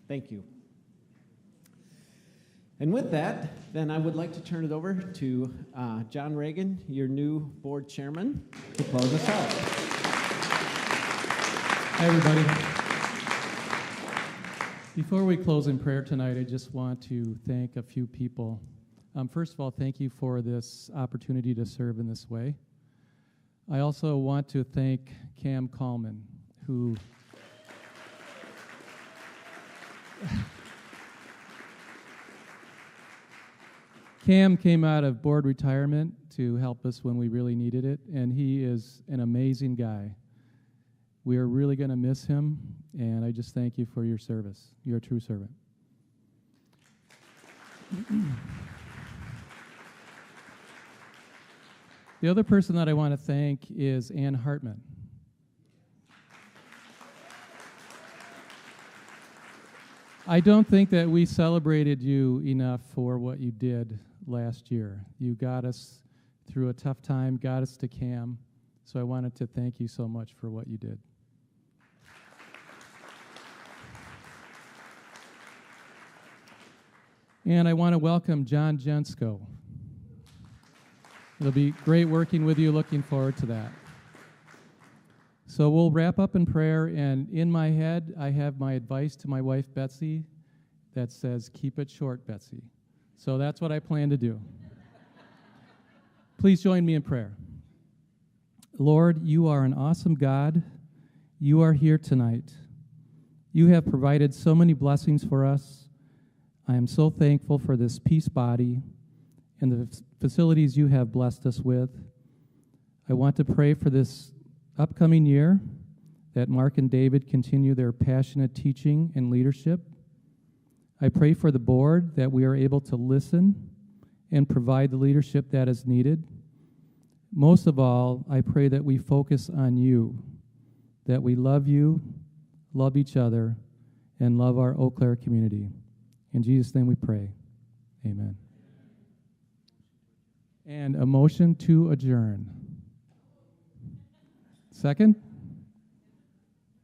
Thank you. And with that, then I would like to turn it over to John Reagan, your new board chairman, to close us out.
Hi, everybody. Before we close in prayer tonight, I just want to thank a few people. First of all, thank you for this opportunity to serve in this way. I also want to thank Cam Coleman, who Cam came out of board retirement to help us when we really needed it, and he is an amazing guy. We are really going to miss him, and I just thank you for your service. You're a true servant. The other person that I want to thank is Ann Hartman. I don't think that we celebrated you enough for what you did last year. You got us through a tough time, got us to CAM, so I wanted to thank you so much for what you did. And I want to welcome John Jensko. It'll be great working with you. Looking forward to that. So we'll wrap up in prayer, and in my head, I have my advice to my wife, Betsy, that says, keep it short, Betsy. So that's what I plan to do. Please join me in prayer. Lord, you are an awesome God. You are here tonight. You have provided so many blessings for us. I am so thankful for this peace body and the facilities you have blessed us with. I want to pray for this upcoming year that Mark and David continue their passionate teaching and leadership. I pray for the board that we are able to listen and provide the leadership that is needed. Most of all, I pray that we focus on you, that we love you, love each other, and love our Eau Claire community. In Jesus' name we pray. Amen. And a motion to adjourn. Second?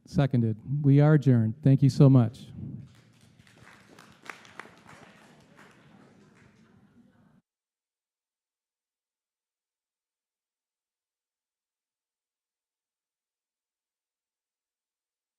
Seconded. We are adjourned. Thank you so much.